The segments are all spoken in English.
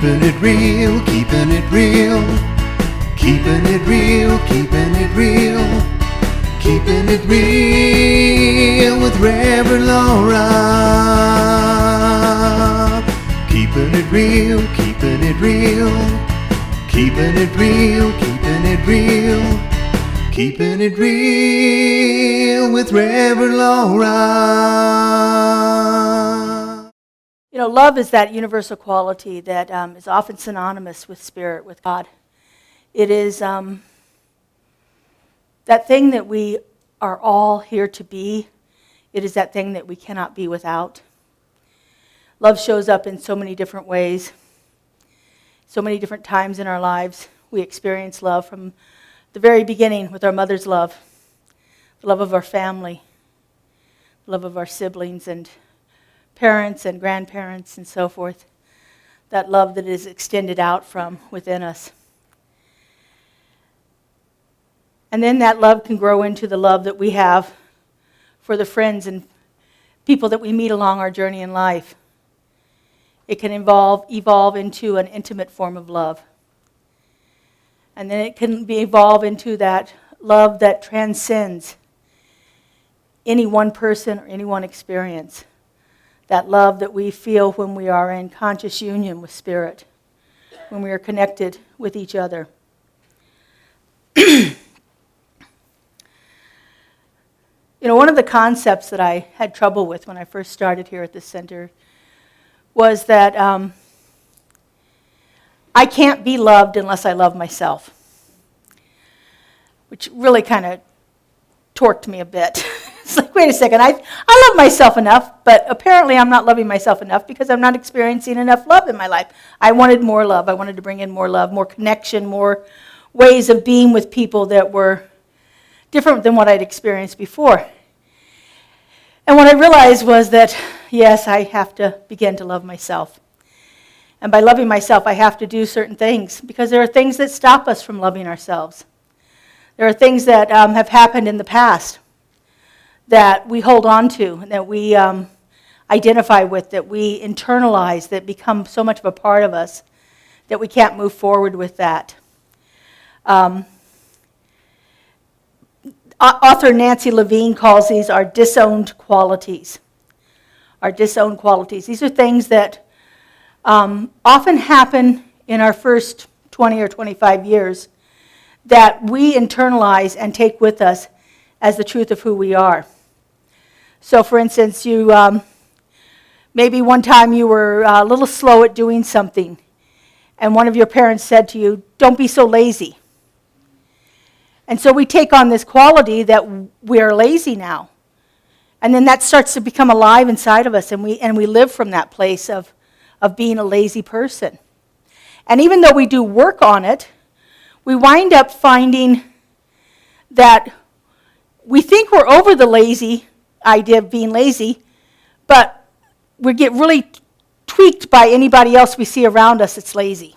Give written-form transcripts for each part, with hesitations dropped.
Keeping it real, keeping it real. Keeping it real, keeping it real. Keeping it real with Reverend Laura. Keeping it real, keeping it real. Keeping it real, keeping it real. Keeping it real with Reverend Laura. You know, love is that universal quality that is often synonymous with spirit, with God. It is that thing that we are all here to be. It is that thing that we cannot be without. Love shows up in so many different ways. So many different times in our lives. We experience love from the very beginning with our mother's love. The love of our family. The love of our siblings and parents and grandparents and so forth. That love that is extended out from within us. And then that love can grow into the love that we have for the friends and people that we meet along our journey in life. It can evolve into an intimate form of love. And then it can evolve into that love that transcends any one person or any one experience. That love that we feel when we are in conscious union with Spirit, when we are connected with each other. You know, one of the concepts that I had trouble with when I first started here at the center was that I can't be loved unless I love myself, which really kind of torqued me a bit. It's like, wait a second, I love myself enough, but apparently I'm not loving myself enough because I'm not experiencing enough love in my life. I wanted more love. I wanted to bring in more love, more connection, more ways of being with people that were different than what I'd experienced before. And what I realized was that, yes, I have to begin to love myself. And by loving myself, I have to do certain things, because there are things that stop us from loving ourselves. There are things that have happened in the past that we hold on to, that we identify with, that we internalize, that become so much of a part of us that we can't move forward with that. Author Nancy Levine calls these our disowned qualities. Our disowned qualities. These are things that often happen in our first 20 or 25 years that we internalize and take with us as the truth of who we are. So, for instance, you maybe one time you were a little slow at doing something, and one of your parents said to you, "Don't be so lazy." And so we take on this quality that we are lazy now. And then that starts to become alive inside of us, and we live from that place of being a lazy person. And even though we do work on it, we wind up finding that we think we're over the lazy idea of being lazy, but we get really tweaked by anybody else we see around us that's lazy.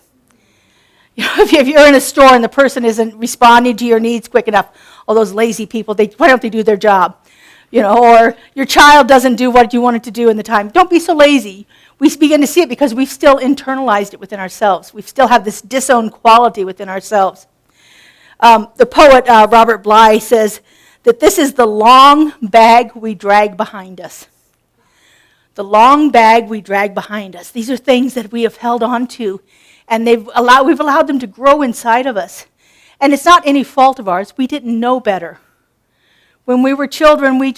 You know, if you're in a store and the person isn't responding to your needs quick enough, all those lazy people, why don't they do their job? You know, or your child doesn't do what you want it to do in the time. Don't be so lazy. We begin to see it because we've still internalized it within ourselves. We still have this disowned quality within ourselves. The poet Robert Bly says that this is the long bag we drag behind us. The long bag we drag behind us. These are things that we have held on to, and we've allowed them to grow inside of us. And it's not any fault of ours. We didn't know better. When we were children, we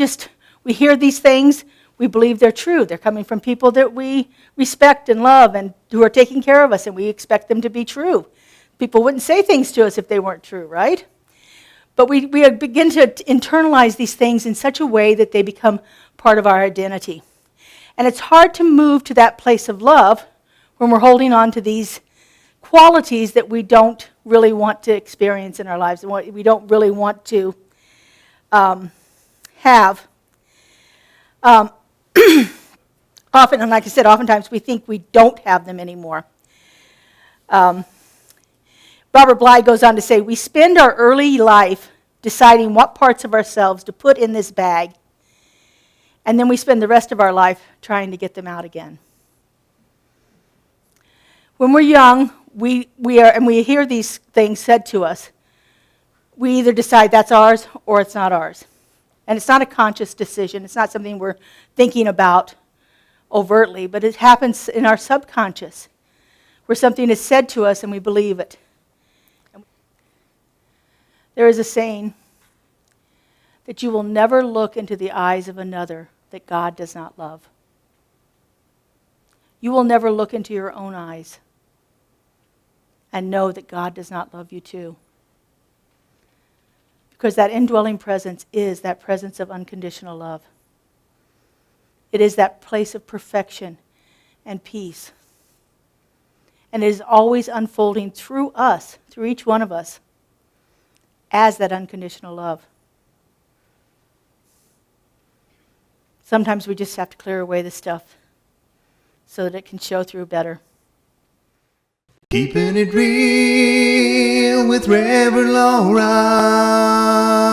hear these things, we believe they're true. They're coming from people that we respect and love and who are taking care of us, and we expect them to be true. People wouldn't say things to us if they weren't true, right? But we begin to internalize these things in such a way that they become part of our identity. And it's hard to move to that place of love when we're holding on to these qualities that we don't really want to experience in our lives, and we don't really want to have. Often, and like I said, oftentimes we think we don't have them anymore. Robert Bly goes on to say, we spend our early life deciding what parts of ourselves to put in this bag, and then we spend the rest of our life trying to get them out again. When we're young, we hear these things said to us. We either decide that's ours or it's not ours. And it's not a conscious decision. It's not something we're thinking about overtly, but it happens in our subconscious, where something is said to us and we believe it. There is a saying that you will never look into the eyes of another that God does not love. You will never look into your own eyes and know that God does not love you too. Because that indwelling presence is that presence of unconditional love. It is that place of perfection and peace. And it is always unfolding through us, through each one of us, as that unconditional love. Sometimes we just have to clear away the stuff so that it can show through better. Keeping it real with Reverend Laura.